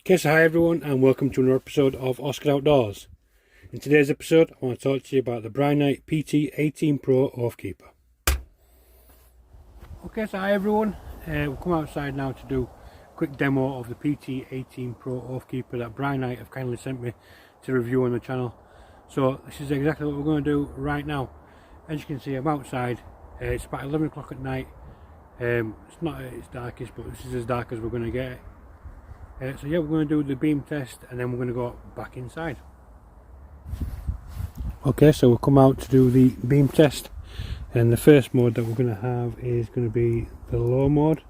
Okay, so hi everyone and welcome to another episode of Oscar Outdoors. In today's episode I want to talk to you about the Brinyte PT18 Pro Oathkeeper. Okay, so hi everyone, we've come outside now to do a quick demo of the PT18 Pro Oathkeeper that Brinyte have kindly sent me to review on the channel. So this is exactly what we're going to do right now. As you can see, I'm outside, it's about 11 o'clock at night. It's not at its darkest, but this is as dark as we're going to get it. So yeah, we're going to do the beam test and then we're going to go back inside. Okay, so we'll come out to do the beam test, and the first mode that we're going to have is going to be the low mode.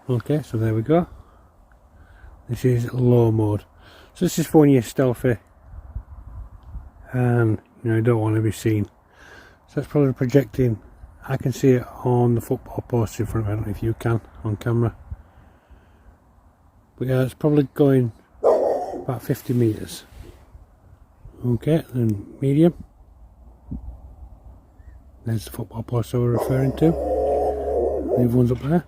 Okay, so there we go. This is low mode. So this is for when you're stealthy and you don't want to be seen. So that's probably projecting. I can see it on the football post in front of me. I don't know if you can on camera. But yeah, it's probably going about 50 meters. Okay, then medium. There's the football post I was referring to. The other one's up there.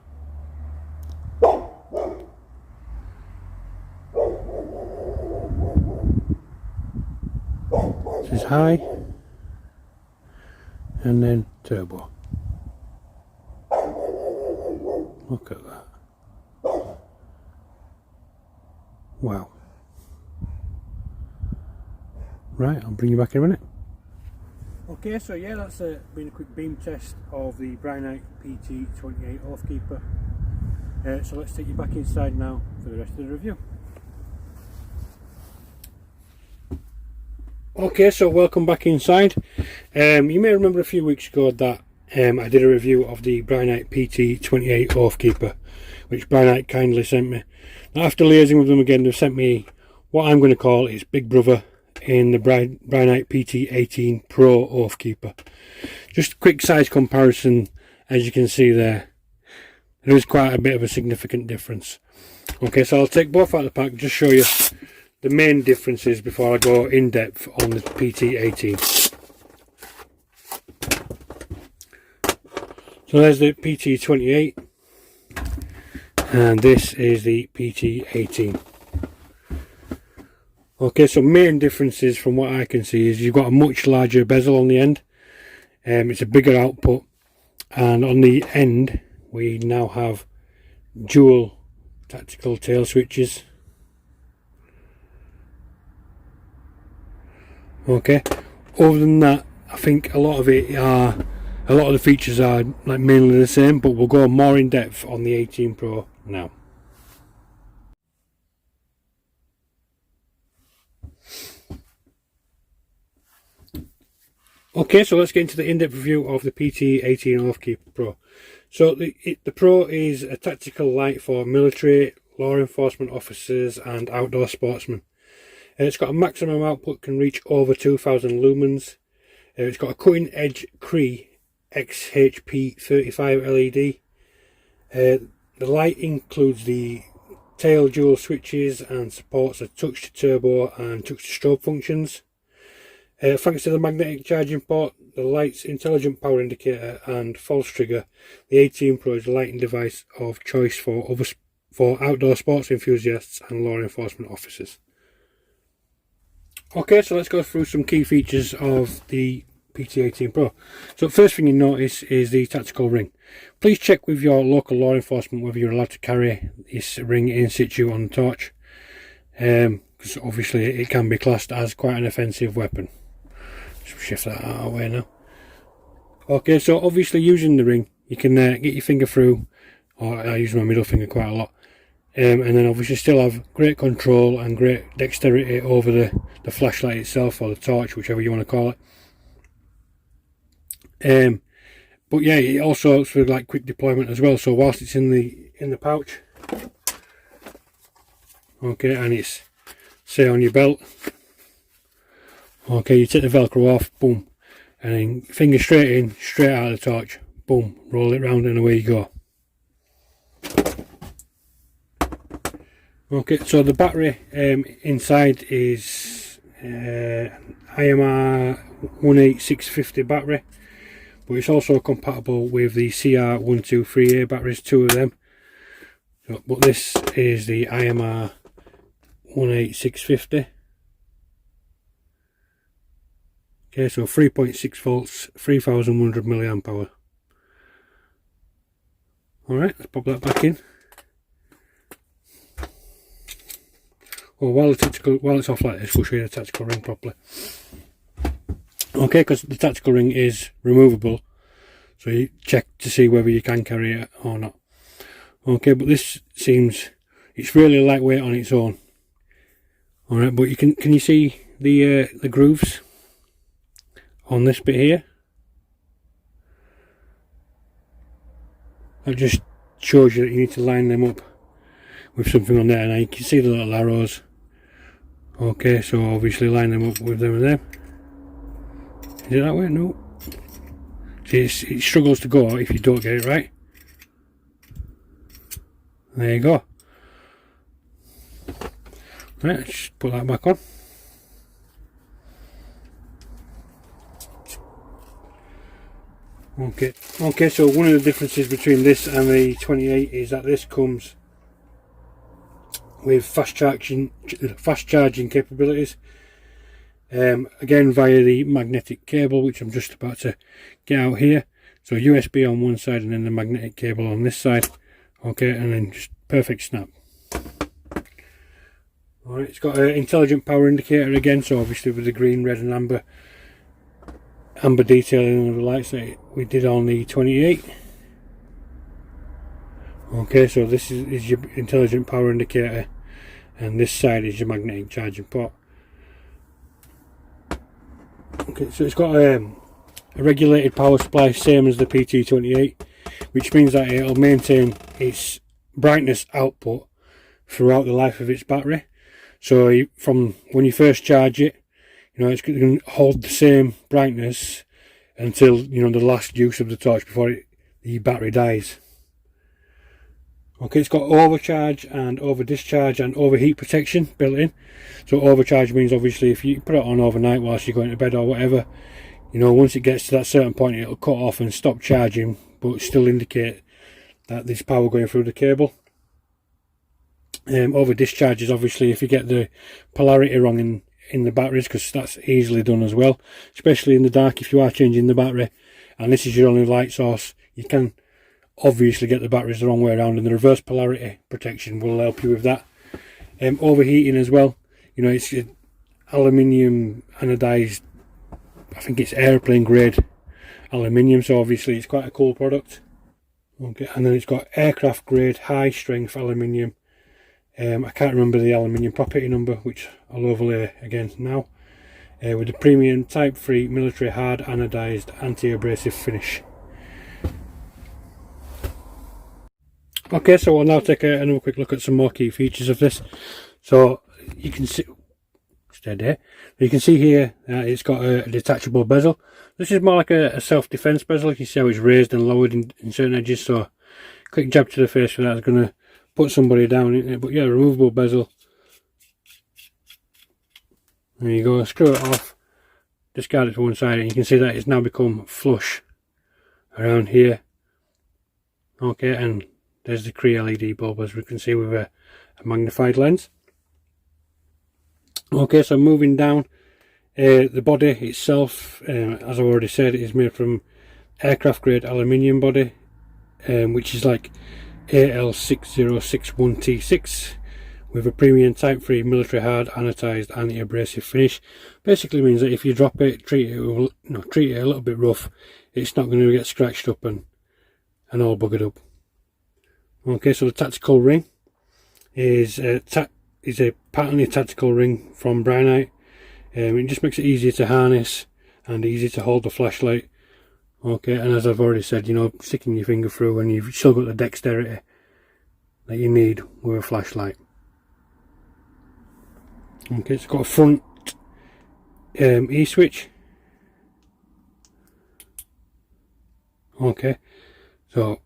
This is high. And then turbo. Look at that. Wow. Right, I'll bring you back in a minute. Okay, so yeah, that's been a quick beam test of the Brinyte PT18 Oathkeeper. So let's take you back inside now for the rest of the review. Okay, so welcome back inside. You may remember a few weeks ago that I did a review of the Brinyte PT18 Oathkeeper, which Brinyte kindly sent me. Now, after liaising with them again, they've sent me what I'm going to call its big brother in the Brinyte PT18 Pro Oathkeeper. Just a quick size comparison, as you can see there. There is quite a bit of a significant difference. Okay, so I'll take both out of the pack, just show you the main differences before I go in depth on the PT18. So there's the PT28. And this is the PT18. Okay, so main differences from what I can see is you've got a much larger bezel on the end. It's a bigger output, and on the end we now have dual tactical tail switches. Okay, other than that, I think a lot of the features are like mainly the same, but we'll go more in depth on the 18 Pro now. Okay, so let's get into the in-depth review of the PT18 Oathkeeper Pro. So the Pro is a tactical light for military, law enforcement officers and outdoor sportsmen. It's got a maximum output, can reach over 2000 lumens. It's got a cutting edge Cree XHP35 LED. The light includes the tail dual switches and supports a touch to turbo and touch to strobe functions. Thanks to the magnetic charging port, the light's intelligent power indicator and false trigger, the 18 Pro is a lighting device of choice for outdoor sports enthusiasts and law enforcement officers. Okay, so let's go through some key features of the PT18 Pro. So first thing you notice is the tactical ring. Please check with your local law enforcement whether you're allowed to carry this ring in situ on the torch, because obviously it can be classed as quite an offensive weapon. Just shift that out of the way now. Okay, so obviously using the ring you can get your finger through, or I use my middle finger quite a lot, and then obviously still have great control and great dexterity over the flashlight itself, or the torch, whichever you want to call it. But yeah, it also helps with like quick deployment as well. So whilst it's in the pouch, okay, and it's say on your belt, okay, you take the velcro off, boom, and then finger straight in, straight out of the torch, boom, roll it round and away you go. Okay, so the battery inside is IMR 18650 battery, but it's also compatible with the CR123A batteries, 2 of them. So, but this is the IMR 18650. Okay, so 3.6 volts, 3100 milliamp hour. Alright, let's pop that back in. Well, while it's off like this, we'll show you the tactical ring properly. Okay, because the tactical ring is removable, so you check to see whether you can carry it or not. Okay, but this seems, it's really lightweight on its own. Alright, but can you see the grooves on this bit here? That just shows you that you need to line them up with something on there. Now you can see the little arrows. Okay, so obviously line them up with them and them. Is it that way? No. See, it struggles to go if you don't get it right. There you go. Right, let's just put that back on. Okay, so one of the differences between this and the 28 is that this comes with fast charging capabilities, again via the magnetic cable, which I'm just about to get out here. So USB on one side and then the magnetic cable on this side. Okay, and then just perfect snap. Alright, it's got an intelligent power indicator again, so obviously with the green, red and amber detailing on the lights that we did on the 28. Okay, so this is your intelligent power indicator, and this side is your magnetic charging port. Okay, so it's got a regulated power supply, same as the PT28, which means that it'll maintain its brightness output throughout the life of its battery. So from when you first charge it, you know, it's going to hold the same brightness until, you know, the last use of the torch before the battery dies. Okay, it's got overcharge and over discharge and overheat protection built in. So overcharge means obviously if you put it on overnight whilst you're going to bed or whatever, you know, once it gets to that certain point it'll cut off and stop charging, but still indicate that there's power going through the cable. Over discharge is obviously if you get the polarity wrong in the batteries, because that's easily done as well, especially in the dark. If you are changing the battery and this is your only light source, you can obviously get the batteries the wrong way around, and the reverse polarity protection will help you with that. Overheating as well, you know, it's aluminium anodized, I think it's airplane grade aluminium, so obviously it's quite a cool product. Okay, and then it's got aircraft grade high strength aluminium. I can't remember the aluminium property number, which I'll overlay again now, with a premium type 3 military hard anodized anti-abrasive finish. Okay, so we'll now take another quick look at some more key features of this. So you can see, stay there. You can see here it's got a detachable bezel. This is more like a self-defense bezel. You can see how it's raised and lowered in certain edges. So quick jab to the face for that is going to put somebody down in it. But yeah, removable bezel. There you go. Screw it off. Discard it to one side, and you can see that it's now become flush around here. Okay, and there's the Cree LED bulb, as we can see, with a magnified lens. Okay, so moving down, the body itself, as I already said, is made from aircraft grade aluminium body, which is like AL6061T6 with a premium type 3 military hard anodized anti-abrasive finish. Basically means that if you drop it, treat it a little bit rough, it's not going to get scratched up and all buggered up. Okay, so the tactical ring is a patented tactical ring from Brinyte. It just makes it easier to harness and easy to hold the flashlight. Okay, and as I've already said, you know, sticking your finger through and you've still got the dexterity that you need with a flashlight. Okay, it's got a front E-switch. Okay, so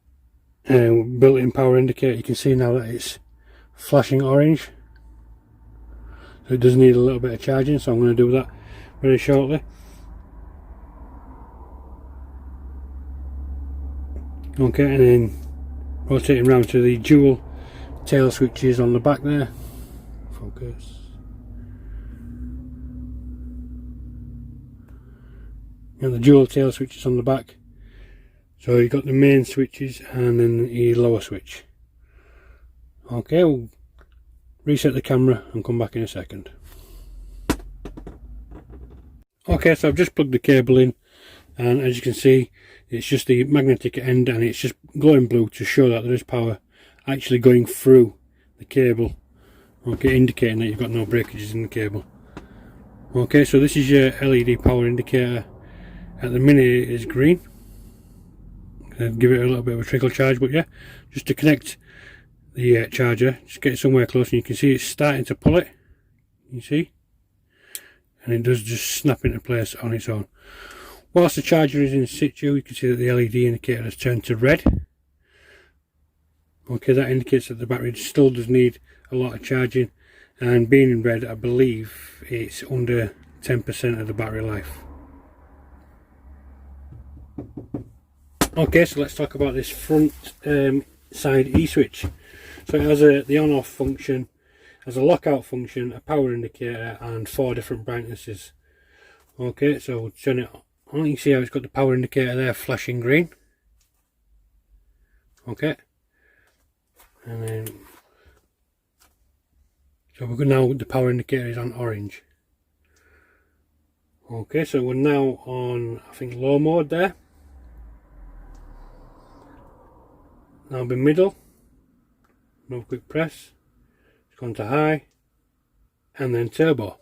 built-in power indicator. You can see now that it's flashing orange, so it does need a little bit of charging, so I'm going to do that very shortly. Okay, and then rotating around to the dual tail switches on the back there. Focus. And the dual tail switches on the back. So you've got the main switches and then the lower switch. Okay, we'll reset the camera and come back in a second. Okay, so I've just plugged the cable in, and as you can see, it's just the magnetic end and it's just glowing blue to show that there is power actually going through the cable. Okay, indicating that you've got no breakages in the cable. Okay, so this is your LED power indicator. At the minute it is green. Give it a little bit of a trickle charge, but yeah, just to connect the charger, just get it somewhere close and you can see it's starting to pull it. You see, and it does just snap into place on its own. Whilst the charger is in situ, you can see that the LED indicator has turned to red. Okay, that indicates that the battery still does need a lot of charging, and being in red, I believe it's under 10% of the battery life. Okay, so let's talk about this front side E-switch. So it has the on-off function, has a lockout function, a power indicator and 4 different brightnesses. Okay, so we'll turn it on. You can see how it's got the power indicator there flashing green. Okay, and then so we're now, the power indicator is on orange. Okay, so we're now on, I think, low mode there. Now be middle, another quick press, it's gone to high, and then turbo.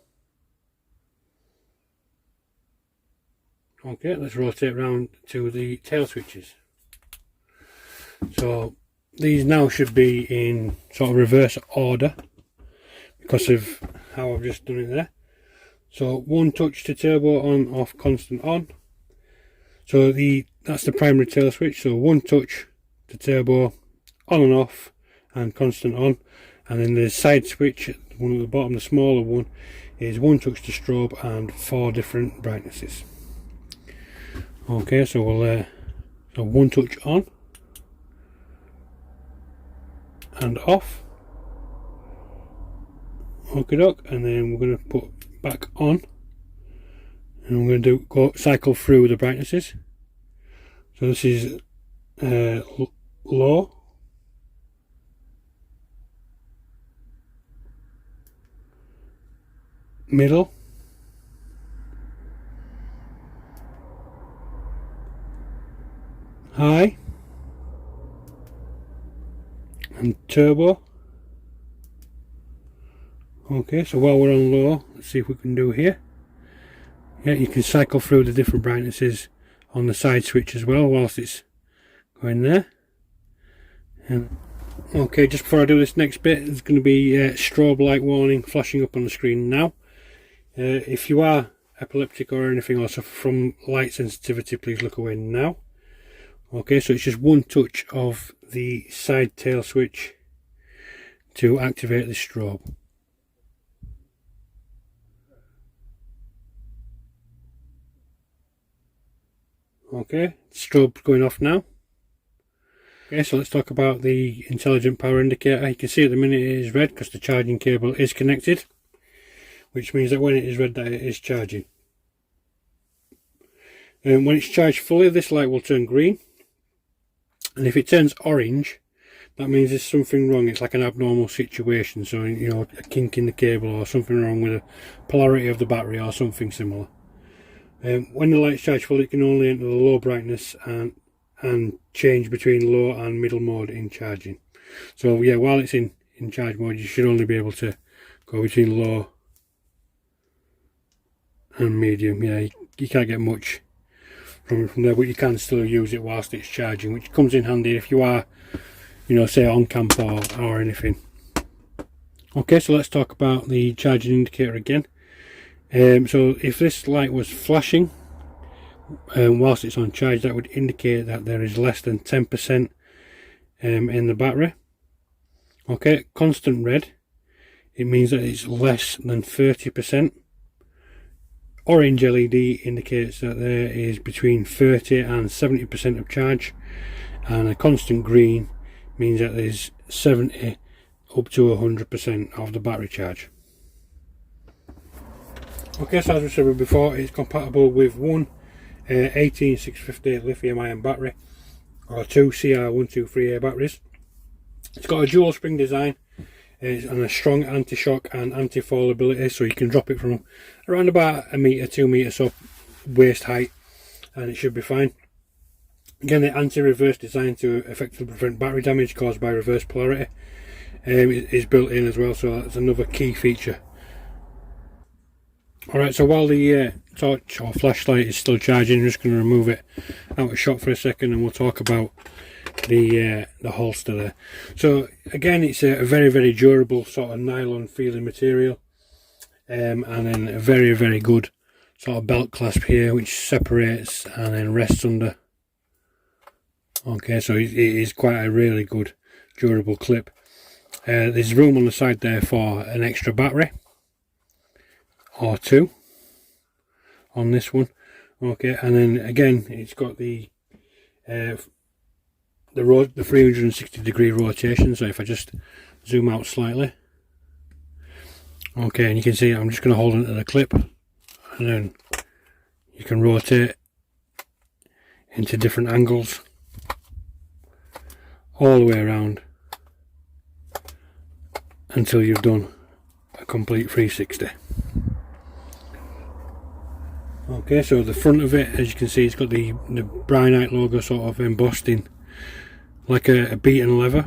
Okay, let's rotate around to the tail switches. So these now should be in sort of reverse order because of how I've just done it there. So one touch to turbo, on, off, constant on. So that's the primary tail switch, so one touch to turbo, on and off, and constant on. And then the side switch, one at the bottom, the smaller one, is one touch to strobe and 4 different brightnesses. Okay, so we'll so one touch on and off. Okie doke, and then we're going to put back on, and we're going to go cycle through the brightnesses. So this is low, middle, high, and turbo. Okay, so while we're on low, let's see if we can do here. Yeah, you can cycle through the different brightnesses on the side switch as well whilst it's going there. And okay, just before I do this next bit, there's going to be strobe light warning flashing up on the screen now. If you are epileptic or anything or suffer from light sensitivity, please look away now. Okay, so it's just one touch of the side tail switch to activate the strobe. Okay, strobe going off now. Okay, so let's talk about the intelligent power indicator. You can see at the minute it is red because the charging cable is connected, which means that when it is red, that it is charging. And when it's charged fully, this light will turn green, and if it turns orange, that means there's something wrong. It's like an abnormal situation, so you know, a kink in the cable or something wrong with the polarity of the battery or something similar. When the light's charged full, it can only enter the low brightness and change between low and middle mode in charging. So yeah, while it's in charge mode, you should only be able to go between low and medium. Yeah, you can't get much from there, but you can still use it whilst it's charging, which comes in handy if you are, you know, say on camp or anything. Okay, so let's talk about the charging indicator again. So if this light was flashing whilst it's on charge, that would indicate that there is less than 10% in the battery. Okay, constant red, it means that it's less than 30%. Orange LED indicates that there is between 30 and 70% of charge, and a constant green means that there's 70 up to 100% of the battery charge. Okay, so as we said before, it's compatible with one 18650 lithium ion battery or two CR123A batteries. It's got a dual spring design and a strong anti-shock and anti-fall ability, so you can drop it from around about a metre, 2 metres up waist height, and it should be fine. Again, the anti-reverse design to effectively prevent battery damage caused by reverse polarity is built in as well, so that's another key feature. Alright, so while the torch or flashlight is still charging, I'm just going to remove it out of shot for a second, and we'll talk about the holster there. So again, it's a very, very durable sort of nylon feeling material, and then a very, very good sort of belt clasp here, which separates and then rests under. Okay, so it is quite a really good durable clip. There's room on the side there for an extra battery or two on this one. Okay, and then again, it's got the 360 degree rotation. So if I just zoom out slightly, okay, and you can see I'm just going to hold onto the clip, and then you can rotate into different angles all the way around until you've done a complete 360. Okay, so the front of it, as you can see, it's got the Brinyte logo sort of embossed in like a beaten leather.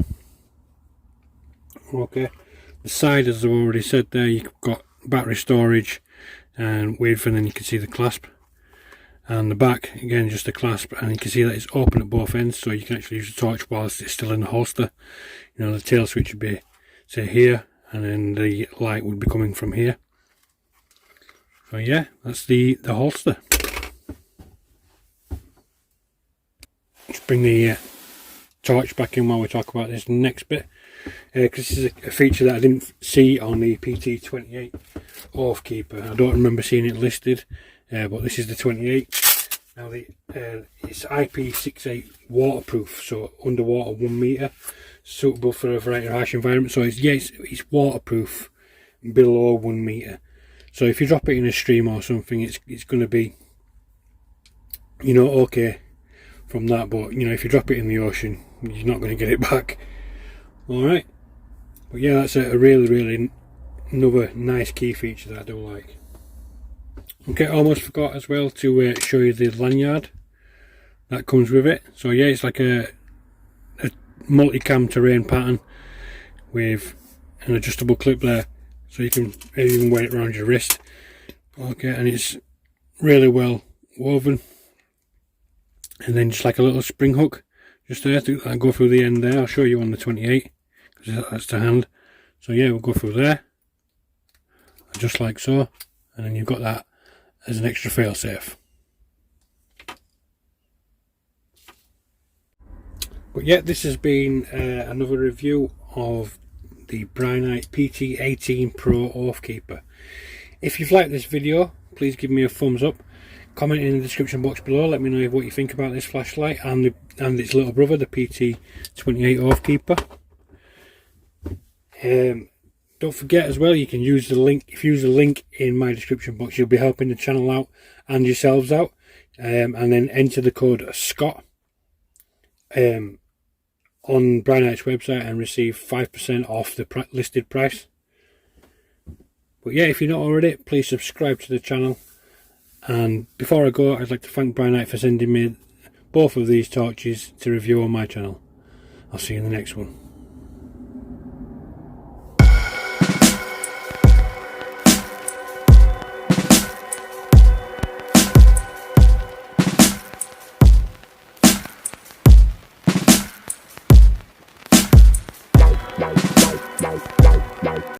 Okay, the side, as I've already said there, you've got battery storage and width, and then you can see the clasp. And the back, again, just a clasp, and you can see that it's open at both ends, so you can actually use the torch whilst it's still in the holster. You know, the tail switch would be, say, here, and then the light would be coming from here. So yeah, that's the holster. Let's bring the torch back in while we talk about this next bit, because this is a feature that I didn't see on the PT18 Oathkeeper. I don't remember seeing it listed, but this is the 28. Now it's IP68 waterproof, so underwater 1 metre, suitable for a variety of harsh environments. So it's waterproof below 1 metre. So if you drop it in a stream or something, it's going to be, you know, okay from that. But you know, if you drop it in the ocean, you're not going to get it back. Alright, but yeah, that's a really another nice key feature that I do like. Okay, almost forgot as well to show you the lanyard that comes with it. So yeah, it's like a multicam terrain pattern with an adjustable clip there, so you can even wear it around your wrist. Okay, and it's really well woven, and then just like a little spring hook just there to go through the end there. I'll show you on the 28 because that's the hand. So yeah, we'll go through there just like so, and then you've got that as an extra fail safe. But yeah, this has been another review of the Brinyte PT18 Pro Oathkeeper. If you've liked this video, please give me a thumbs up. Comment in the description box below, let me know what you think about this flashlight and its little brother, the PT18 Oathkeeper. Don't forget as well, you can use the link. If you use the link in my description box, you'll be helping the channel out and yourselves out. And then enter the code SCOTT on Brinyte's website and receive 5% off the listed price. But yeah, if you're not already, please subscribe to the channel. And before I go, I'd like to thank Brinyte for sending me both of these torches to review on my channel. I'll see you in the next one.